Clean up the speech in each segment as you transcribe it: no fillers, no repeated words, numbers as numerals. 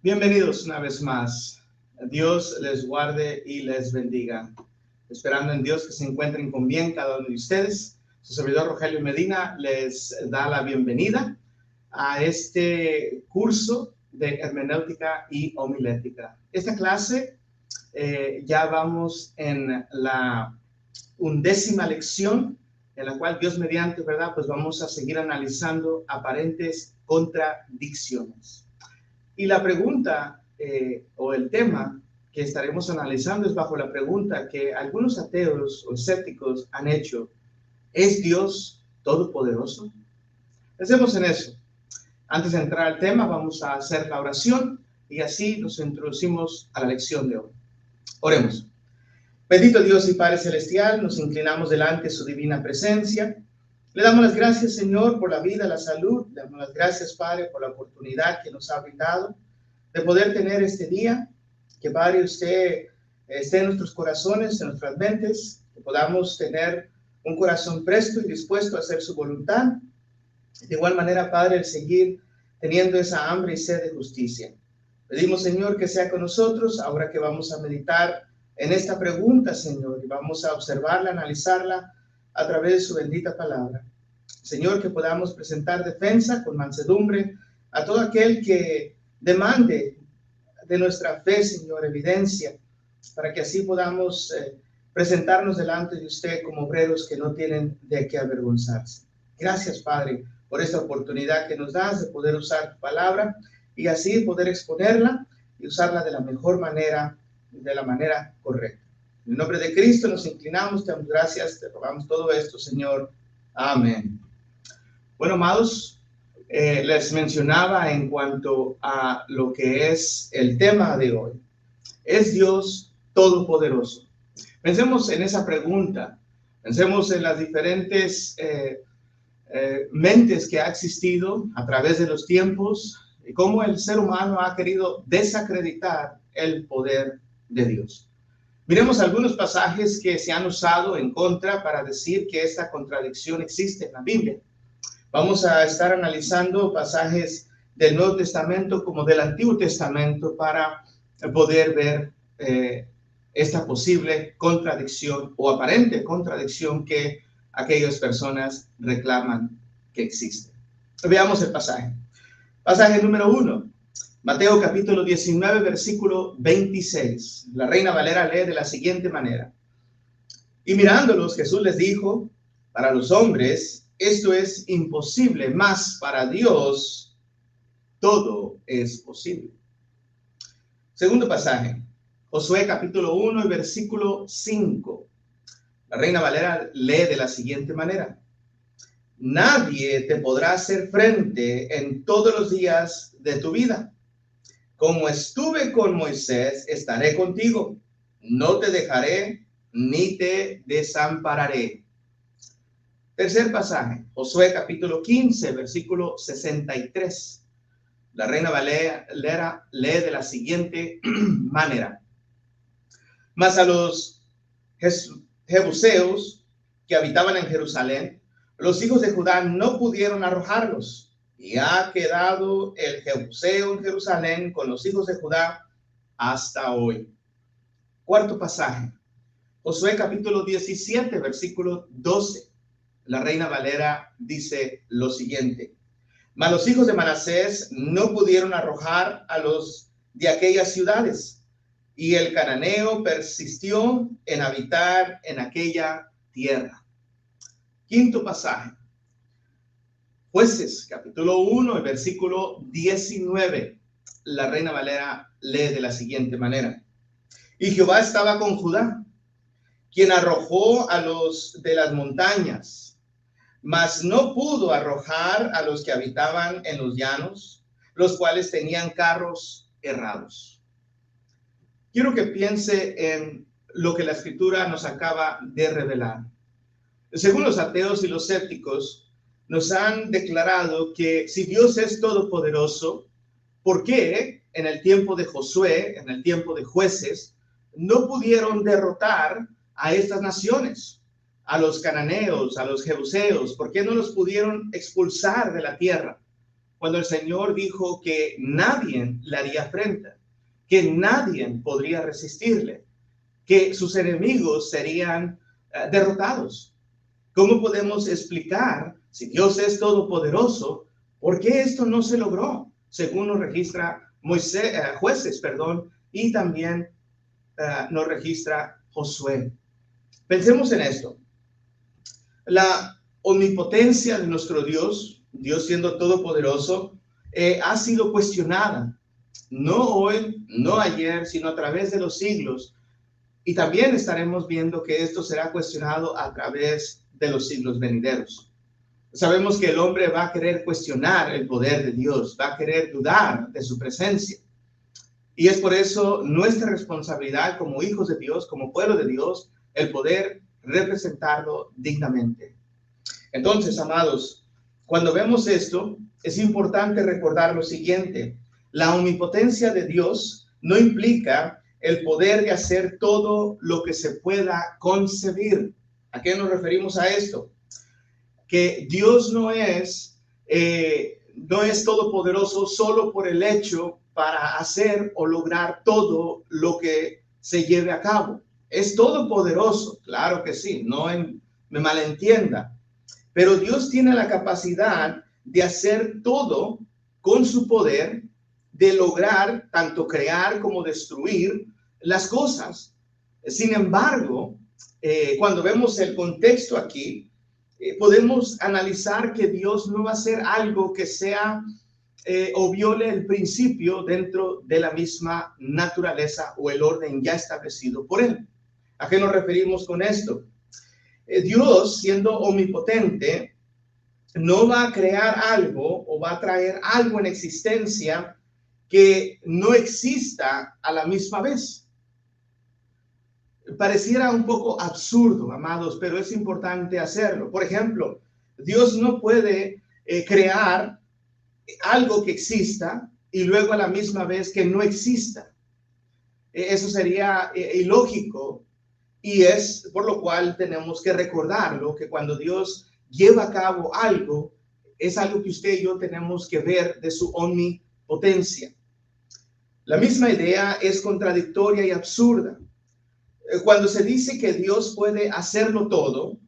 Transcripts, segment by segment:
Bienvenidos una vez más. Dios les guarde y les bendiga. Esperando en Dios que se encuentren con bien cada uno de ustedes. Su servidor Rogelio Medina les da la bienvenida a este curso de hermenéutica y homilética. Esta clase ya vamos en la 11ª lección, en la cual Dios mediante, ¿verdad? Pues vamos a seguir analizando aparentes contradicciones. Y la pregunta o el tema que estaremos analizando es bajo la pregunta que algunos ateos o escépticos han hecho: ¿es Dios todopoderoso? Pensemos en eso. Antes de entrar al tema, vamos a hacer la oración y así nos introducimos a la lección de hoy. Oremos. Bendito Dios y Padre Celestial, nos inclinamos delante de su divina presencia. Le damos las gracias, Señor, por la vida, la salud. Le damos las gracias, Padre, por la oportunidad que nos ha brindado de poder tener este día. Que, Padre, usted esté en nuestros corazones, en nuestras mentes, que podamos tener un corazón presto y dispuesto a hacer su voluntad. De igual manera, Padre, el seguir teniendo esa hambre y sed de justicia. Pedimos, Señor, que sea con nosotros ahora que vamos a meditar en esta pregunta, Señor, y vamos a observarla, analizarla a través de su bendita palabra. Señor, que podamos presentar defensa con mansedumbre a todo aquel que demande de nuestra fe, Señor, evidencia, para que así podamos presentarnos delante de usted como obreros que no tienen de qué avergonzarse. Gracias, Padre, por esta oportunidad que nos das de poder usar tu palabra y así poder exponerla y usarla de la mejor manera, de la manera correcta. En el nombre de Cristo nos inclinamos, te damos gracias, te rogamos todo esto, Señor. Amén. Bueno, amados, les mencionaba en cuanto a lo que es el tema de hoy. ¿Es Dios todopoderoso? Pensemos en esa pregunta. Pensemos en las diferentes mentes que ha existido a través de los tiempos y cómo el ser humano ha querido desacreditar el poder de Dios. Miremos algunos pasajes que se han usado en contra para decir que esta contradicción existe en la Biblia. Vamos a estar analizando pasajes del Nuevo Testamento como del Antiguo Testamento para poder ver esta posible contradicción o aparente contradicción que aquellas personas reclaman que existe. Veamos el pasaje. Pasaje número 1. Mateo capítulo 19, versículo 26. La Reina Valera lee de la siguiente manera. Y mirándolos, Jesús les dijo: para los hombres esto es imposible, mas para Dios todo es posible. Segundo pasaje. Josué capítulo 1, versículo 5. La Reina Valera lee de la siguiente manera. Nadie te podrá hacer frente en todos los días de tu vida. Como estuve con Moisés, estaré contigo. No te dejaré ni te desampararé. Tercer pasaje, Josué capítulo 15, versículo 63. La Reina Valera lee de la siguiente manera. Mas a los jebuseos que habitaban en Jerusalén, los hijos de Judá no pudieron arrojarlos. Y ha quedado el jebuseo en Jerusalén con los hijos de Judá hasta hoy. Cuarto pasaje, Josué capítulo 17, versículo 12. La Reina Valera dice lo siguiente. Mas los hijos de Manasés no pudieron arrojar a los de aquellas ciudades, y el cananeo persistió en habitar en aquella tierra. Quinto pasaje. Jueces, capítulo 1, versículo 19. La Reina Valera lee de la siguiente manera. Y Jehová estaba con Judá, quien arrojó a los de las montañas, mas no pudo arrojar a los que habitaban en los llanos, los cuales tenían carros errados. Quiero que piense en lo que la Escritura nos acaba de revelar. Según los ateos y los escépticos, nos han declarado que si Dios es todopoderoso, ¿por qué en el tiempo de Josué, en el tiempo de Jueces, no pudieron derrotar a estas naciones, a los cananeos, a los jebuseos? ¿Por qué no los pudieron expulsar de la tierra? cuando el Señor dijo que nadie le haría frente, que nadie podría resistirle, que sus enemigos serían derrotados. ¿Cómo podemos explicar, si Dios es todopoderoso, por qué esto no se logró? Según nos registra Jueces, y también nos registra Josué. Pensemos en esto. La omnipotencia de nuestro Dios, Dios siendo todopoderoso, ha sido cuestionada. No hoy, no ayer, sino a través de los siglos. Y también estaremos viendo que esto será cuestionado a través de los siglos venideros. Sabemos que el hombre va a querer cuestionar el poder de Dios, va a querer dudar de su presencia. Y es por eso nuestra responsabilidad como hijos de Dios, como pueblo de Dios, el poder representarlo dignamente. Entonces, amados, cuando vemos esto, es importante recordar lo siguiente. La omnipotencia de Dios no implica el poder de hacer todo lo que se pueda concebir. ¿A qué nos referimos a esto? Que Dios no es todopoderoso solo por el hecho para hacer o lograr todo lo que se lleve a cabo. Es todopoderoso, claro que sí, no me malentienda, pero Dios tiene la capacidad de hacer todo con su poder, de lograr tanto crear como destruir las cosas. Sin embargo, cuando vemos el contexto aquí, podemos analizar que Dios no va a hacer algo que sea o viole el principio dentro de la misma naturaleza o el orden ya establecido por Él. ¿A qué nos referimos con esto? Dios, siendo omnipotente, no va a crear algo o va a traer algo en existencia que no exista a la misma vez. Pareciera un poco absurdo, amados, pero es importante hacerlo. Por ejemplo, Dios no puede crear algo que exista y luego a la misma vez que no exista. Eso sería ilógico, y es por lo cual tenemos que recordarlo, que cuando Dios lleva a cabo algo, es algo que usted y yo tenemos que ver de su omnipotencia. La misma idea es contradictoria y absurda. Cuando se dice que Dios puede hacerlo todo,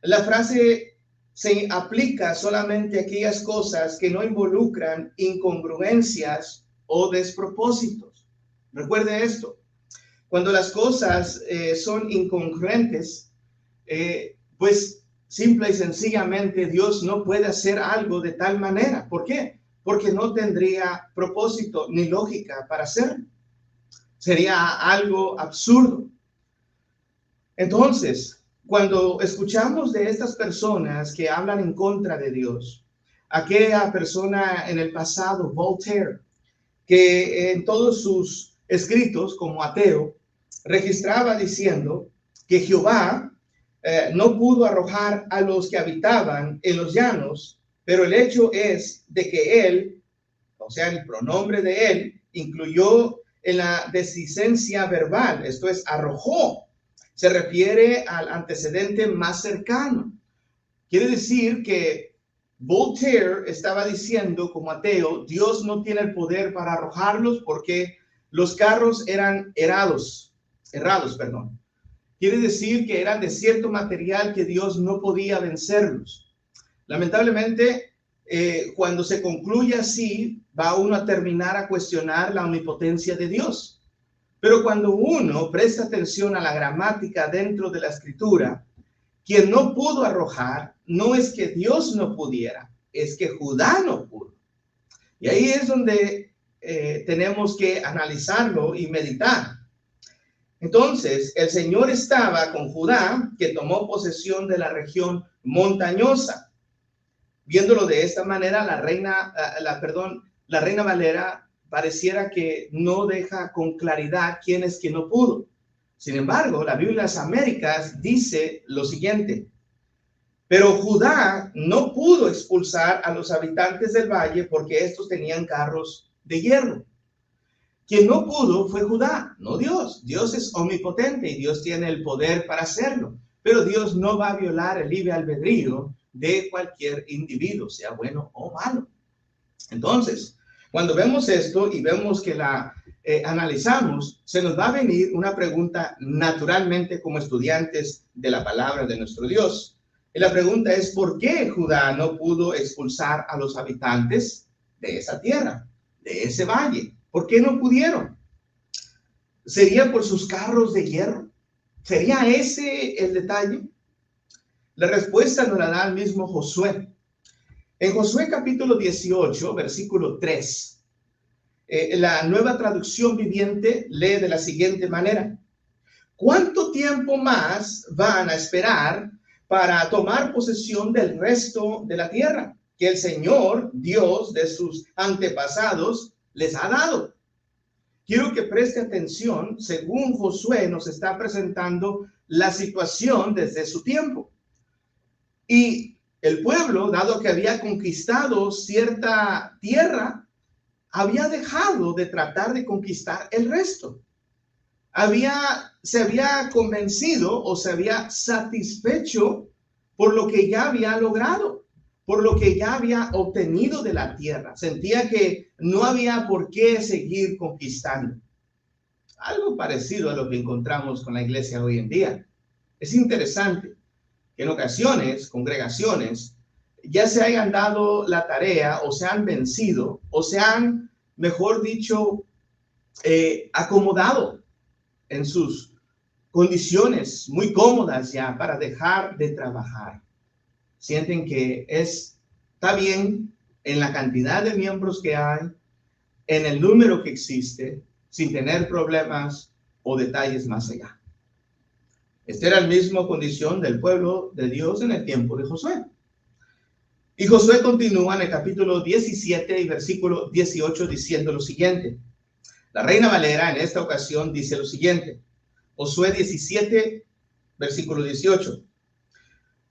la frase se aplica solamente a aquellas cosas que no involucran incongruencias o despropósitos. Recuerde esto. Cuando las cosas son incongruentes, pues simple y sencillamente Dios no puede hacer algo de tal manera. ¿Por qué? Porque no tendría propósito ni lógica para hacerlo. Sería algo absurdo. Entonces, cuando escuchamos de estas personas que hablan en contra de Dios, aquella persona en el pasado, Voltaire, que en todos sus escritos como ateo, registraba diciendo que Jehová no pudo arrojar a los que habitaban en los llanos, pero el hecho es de que él, o sea, el pronombre de él, incluyó en la desicencia verbal, esto es, arrojó. Se refiere al antecedente más cercano. Quiere decir que Voltaire estaba diciendo como ateo, Dios no tiene el poder para arrojarlos porque los carros eran errados. Quiere decir que eran de cierto material que Dios no podía vencerlos. Lamentablemente, cuando se concluye así, va uno a terminar a cuestionar la omnipotencia de Dios. Pero cuando uno presta atención a la gramática dentro de la escritura, quien no pudo arrojar no es que Dios no pudiera, es que Judá no pudo. Y ahí es donde tenemos que analizarlo y meditar. Entonces, el Señor estaba con Judá, que tomó posesión de la región montañosa. Viéndolo de esta manera, la Reina Valera pareciera que no deja con claridad quién es quien no pudo. Sin embargo, la Biblia de las Américas dice lo siguiente: pero Judá no pudo expulsar a los habitantes del valle porque estos tenían carros de hierro. Quien no pudo fue Judá, no Dios. Dios es omnipotente y Dios tiene el poder para hacerlo, pero Dios no va a violar el libre albedrío de cualquier individuo, sea bueno o malo. Entonces, cuando vemos esto y vemos que la analizamos, se nos va a venir una pregunta naturalmente como estudiantes de la palabra de nuestro Dios. Y la pregunta es, ¿por qué Judá no pudo expulsar a los habitantes de esa tierra, de ese valle? ¿Por qué no pudieron? ¿Sería por sus carros de hierro? ¿Sería ese el detalle? La respuesta nos la da el mismo Josué. En Josué capítulo 18, versículo 3, la Nueva Traducción Viviente lee de la siguiente manera: ¿cuánto tiempo más van a esperar para tomar posesión del resto de la tierra que el Señor, Dios de sus antepasados, les ha dado? Quiero que preste atención, según Josué nos está presentando la situación desde su tiempo. Y el pueblo, dado que había conquistado cierta tierra, había dejado de tratar de conquistar el resto. Se había convencido o se había satisfecho por lo que ya había logrado, por lo que ya había obtenido de la tierra. Sentía que no había por qué seguir conquistando. Algo parecido a lo que encontramos con la iglesia hoy en día. Es interesante que en ocasiones, congregaciones, ya se hayan dado la tarea o se han vencido o se han, mejor dicho, acomodado en sus condiciones muy cómodas ya para dejar de trabajar. Sienten que está bien en la cantidad de miembros que hay, en el número que existe, sin tener problemas o detalles más allá. Esta era la misma condición del pueblo de Dios en el tiempo de Josué. Y Josué continúa en el capítulo 17 y versículo 18 diciendo lo siguiente. La Reina Valera en esta ocasión dice lo siguiente. Josué 17, versículo 18.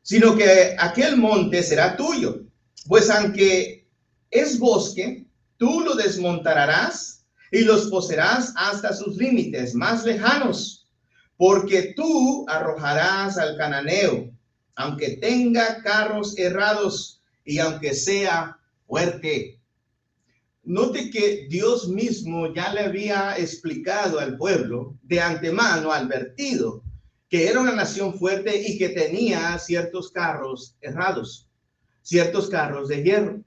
Sino que aquel monte será tuyo, pues aunque es bosque, tú lo desmontarás y los poseerás hasta sus límites más lejanos, porque tú arrojarás al cananeo, aunque tenga carros herrados y aunque sea fuerte. Note que Dios mismo ya le había explicado al pueblo de antemano, advertido, que era una nación fuerte y que tenía ciertos carros herrados, ciertos carros de hierro,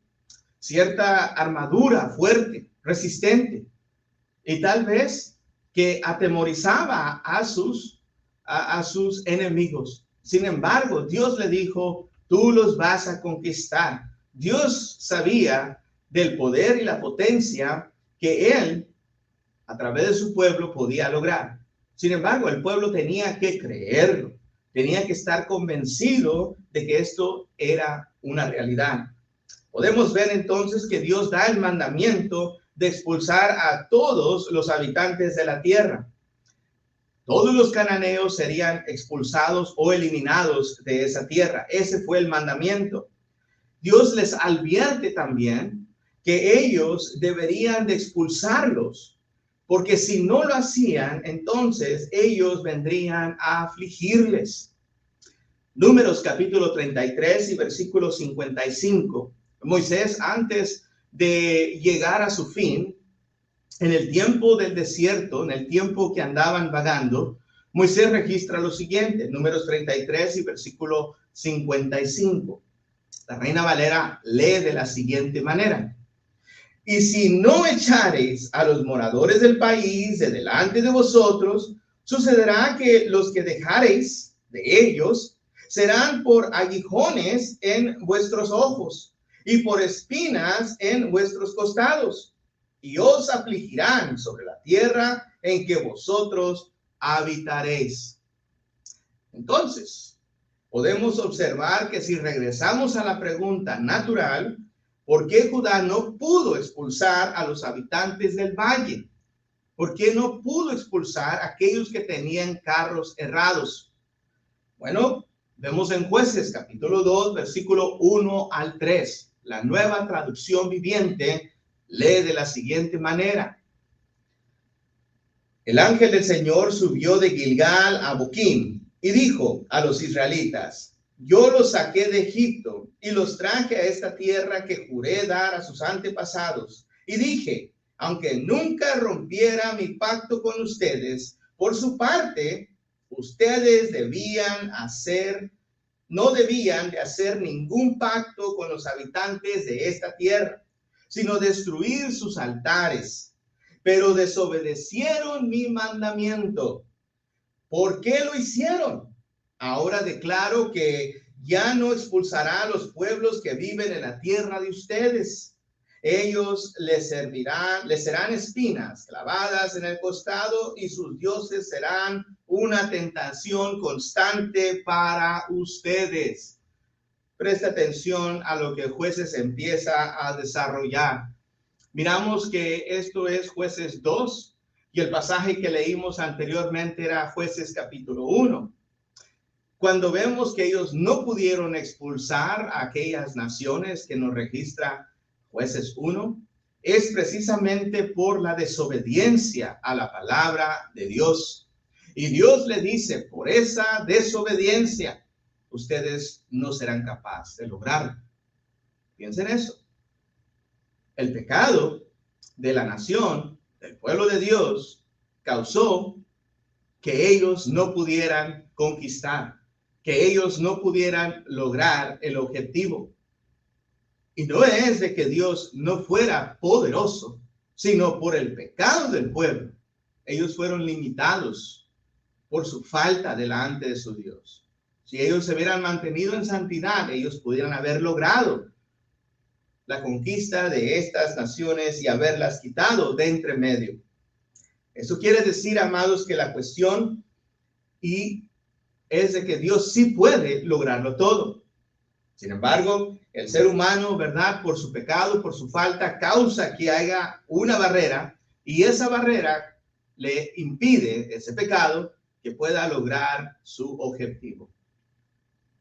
cierta armadura fuerte, resistente, y tal vez que atemorizaba a sus enemigos. Sin embargo, Dios le dijo, tú los vas a conquistar. Dios sabía del poder y la potencia que él, a través de su pueblo, podía lograr. Sin embargo, el pueblo tenía que creerlo, tenía que estar convencido de que esto era una realidad. Podemos ver entonces que Dios da el mandamiento de expulsar a todos los habitantes de la tierra. Todos los cananeos serían expulsados o eliminados de esa tierra. Ese fue el mandamiento. Dios les advierte también que ellos deberían de expulsarlos, porque si no lo hacían, entonces ellos vendrían a afligirles. Números capítulo 33 y versículo 55. Moisés, antes de llegar a su fin, en el tiempo del desierto, en el tiempo que andaban vagando, Moisés registra lo siguiente, Números 33 y versículo 55. La Reina Valera lee de la siguiente manera. Y si no echareis a los moradores del país de delante de vosotros, sucederá que los que dejareis de ellos serán por aguijones en vuestros ojos y por espinas en vuestros costados, y os afligirán sobre la tierra en que vosotros habitaréis. Entonces, podemos observar que si regresamos a la pregunta natural, ¿por qué Judá no pudo expulsar a los habitantes del valle? ¿Por qué no pudo expulsar a aquellos que tenían carros herrados? Bueno, vemos en Jueces capítulo 2, versículo 1 al 3. La Nueva Traducción Viviente lee de la siguiente manera. El ángel del Señor subió de Gilgal a Boquim y dijo a los israelitas, Yo los saqué de Egipto y los traje a esta tierra que juré dar a sus antepasados. Y dije, aunque nunca rompiera mi pacto con ustedes, por su parte, ustedes no debían de hacer ningún pacto con los habitantes de esta tierra, sino destruir sus altares. Pero desobedecieron mi mandamiento. ¿Por qué lo hicieron? Ahora declaro que ya no expulsará a los pueblos que viven en la tierra de ustedes. Ellos les serán espinas clavadas en el costado y sus dioses serán una tentación constante para ustedes. Presta atención a lo que Jueces empieza a desarrollar. Miramos que esto es Jueces 2 y el pasaje que leímos anteriormente era Jueces capítulo 1. Cuando vemos que ellos no pudieron expulsar a aquellas naciones que nos registra Jueces 1, es precisamente por la desobediencia a la palabra de Dios. Y Dios le dice, por esa desobediencia, ustedes no serán capaces de lograrlo. Piensen eso. El pecado de la nación, del pueblo de Dios, causó que ellos no pudieran conquistar, que ellos no pudieran lograr el objetivo. Y no es de que Dios no fuera poderoso, sino por el pecado del pueblo. Ellos fueron limitados por su falta delante de su Dios. Si ellos se hubieran mantenido en santidad, ellos pudieran haber logrado la conquista de estas naciones y haberlas quitado de entre medio. Eso quiere decir, amados, que la cuestión es de que Dios sí puede lograrlo todo. Sin embargo, el ser humano, ¿verdad? Por su pecado, por su falta, causa que haya una barrera y esa barrera le impide, ese pecado, que pueda lograr su objetivo.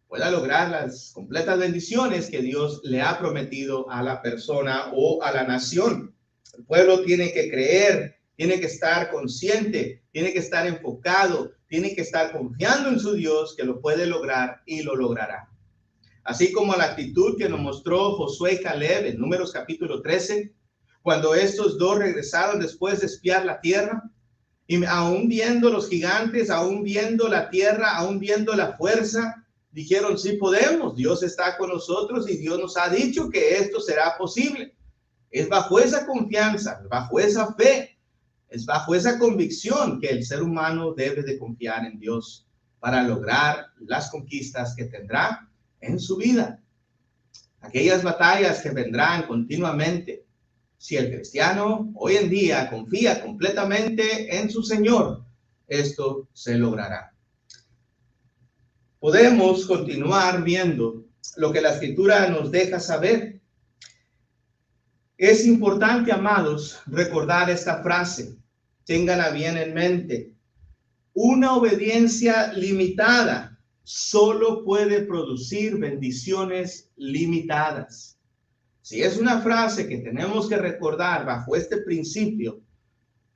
Pueda lograr las completas bendiciones que Dios le ha prometido a la persona o a la nación. El pueblo tiene que creer, tiene que estar consciente, tiene que estar enfocado, tiene que estar confiando en su Dios que lo puede lograr y lo logrará. Así como la actitud que nos mostró Josué y Caleb en Números capítulo 13, cuando estos dos regresaron después de espiar la tierra, y aún viendo los gigantes, aún viendo la tierra, aún viendo la fuerza, dijeron, sí podemos, Dios está con nosotros y Dios nos ha dicho que esto será posible. Es bajo esa confianza, bajo esa fe, es bajo esa convicción que el ser humano debe de confiar en Dios para lograr las conquistas que tendrá en su vida. Aquellas batallas que vendrán continuamente. Si el cristiano hoy en día confía completamente en su Señor, esto se logrará. Podemos continuar viendo lo que la Escritura nos deja saber. Es importante, amados, recordar esta frase. Ténganla bien en mente. Una obediencia limitada solo puede producir bendiciones limitadas. Si es una frase que tenemos que recordar bajo este principio,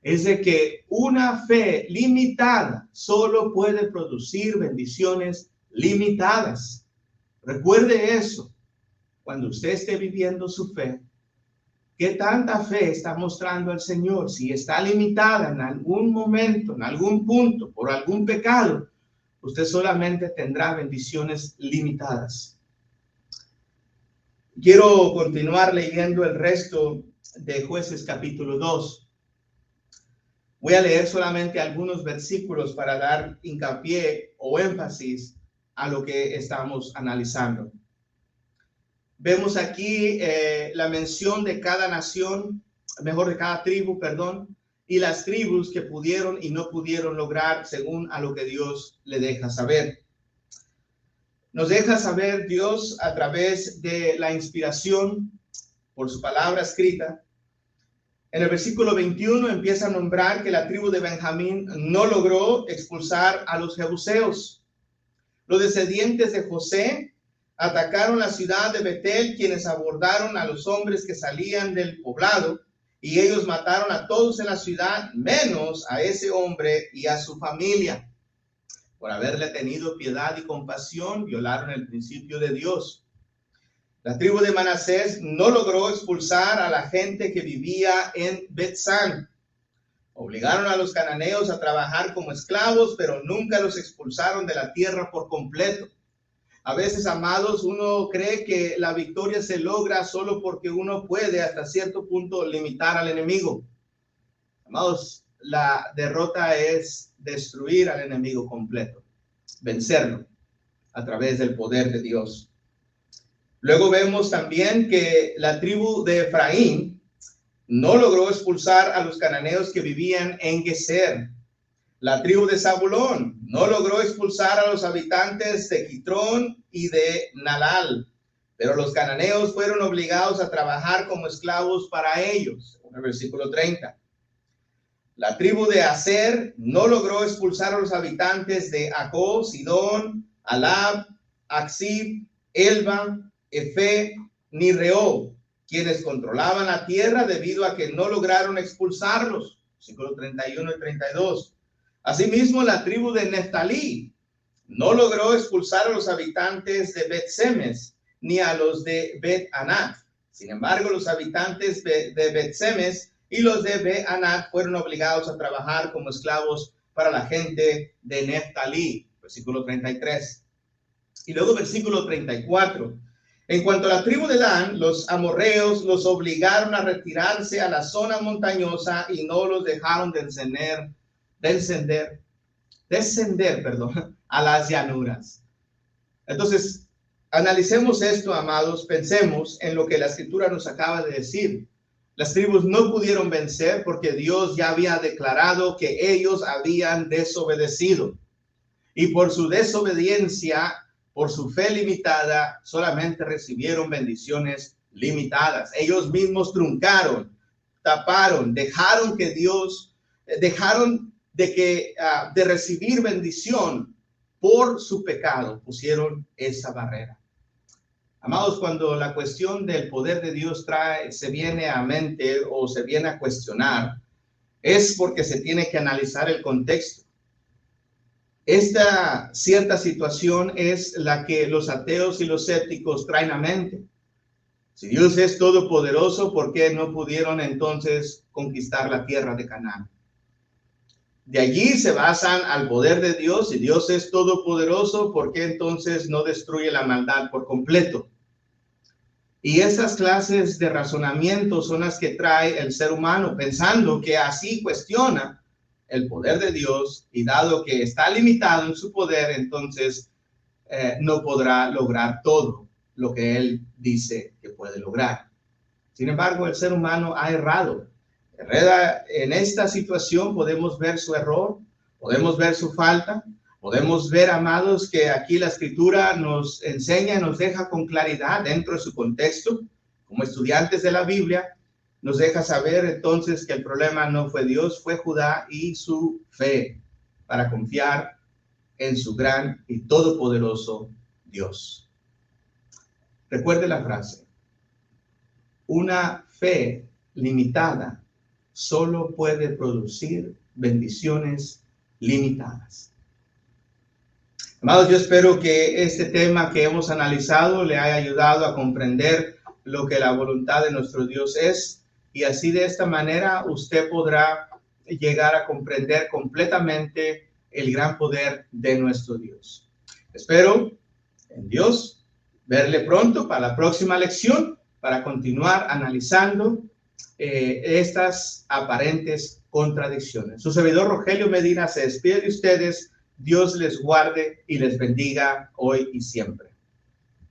es de que una fe limitada solo puede producir bendiciones limitadas. Recuerde eso. Cuando usted esté viviendo su fe, ¿qué tanta fe está mostrando al Señor? Si está limitada en algún momento, en algún punto, por algún pecado, usted solamente tendrá bendiciones limitadas. Quiero continuar leyendo el resto de Jueces capítulo 2. Voy a leer solamente algunos versículos para dar hincapié o énfasis a lo que estamos analizando. Vemos aquí la mención de cada nación, mejor de cada tribu, perdón, y las tribus que pudieron y no pudieron lograr según a lo que Dios le deja saber. Nos deja saber Dios a través de la inspiración por su palabra escrita. En el versículo 21 empieza a nombrar que la tribu de Benjamín no logró expulsar a los jebuseos. Los descendientes de José atacaron la ciudad de Betel, quienes abordaron a los hombres que salían del poblado, y ellos mataron a todos en la ciudad, menos a ese hombre y a su familia. por haberle tenido piedad y compasión, violaron el principio de Dios. La tribu de Manasés no logró expulsar a la gente que vivía en Bet-San. Obligaron a los cananeos a trabajar como esclavos, pero nunca los expulsaron de la tierra por completo. A veces, amados, uno cree que la victoria se logra solo porque uno puede hasta cierto punto limitar al enemigo. Amados, la derrota es destruir al enemigo completo, vencerlo a través del poder de Dios. Luego vemos también que la tribu de Efraín no logró expulsar a los cananeos que vivían en Geser. La tribu de Zabulón no logró expulsar a los habitantes de Quitrón y de Nalal, pero los cananeos fueron obligados a trabajar como esclavos para ellos. En el versículo 30. La tribu de Aser no logró expulsar a los habitantes de Acó, Sidón, Alab, Aksib, Elba, Efe, ni Rehob, quienes controlaban la tierra debido a que no lograron expulsarlos. Versículo 31 y 32. Asimismo, la tribu de Neftalí no logró expulsar a los habitantes de Bet-Semes ni a los de Bet-Anat. Sin embargo, los habitantes de Bet-Semes y los de Bet-Anat fueron obligados a trabajar como esclavos para la gente de Neftalí. Versículo 33. Y luego versículo 34. En cuanto a la tribu de Dan, los amorreos los obligaron a retirarse a la zona montañosa y no los dejaron descender a las llanuras. Entonces, analicemos esto, amados, pensemos en lo que la escritura nos acaba de decir. Las tribus no pudieron vencer porque Dios ya había declarado que ellos habían desobedecido. Y por su desobediencia, por su fe limitada, solamente recibieron bendiciones limitadas. Ellos mismos truncaron, taparon, dejaron de recibir bendición por su pecado, pusieron esa barrera. Amados, cuando la cuestión del poder de Dios se viene a mente o se viene a cuestionar, es porque se tiene que analizar el contexto. Esta cierta situación es la que los ateos y los escépticos traen a mente. Si Dios es todopoderoso, ¿por qué no pudieron entonces conquistar la tierra de Canaán? De allí se basan al poder de Dios. Si Dios es todopoderoso, ¿por qué entonces no destruye la maldad por completo? Y esas clases de razonamiento son las que trae el ser humano, pensando que así cuestiona el poder de Dios, y dado que está limitado en su poder, entonces no podrá lograr todo lo que él dice que puede lograr. Sin embargo, el ser humano ha errado. En esta situación podemos ver su error, podemos ver su falta, podemos ver, amados, que aquí la escritura nos enseña, nos deja con claridad dentro de su contexto, como estudiantes de la Biblia, nos deja saber entonces que el problema no fue Dios, fue Judá y su fe para confiar en su gran y todopoderoso Dios. Recuerde la frase: una fe limitada solo puede producir bendiciones limitadas. Amados, yo espero que este tema que hemos analizado le haya ayudado a comprender lo que la voluntad de nuestro Dios es, y así de esta manera usted podrá llegar a comprender completamente el gran poder de nuestro Dios. Espero en Dios verle pronto para la próxima lección, para continuar analizando estas aparentes contradicciones. Su servidor Rogelio Medina se despide de ustedes. Dios les guarde y les bendiga hoy y siempre.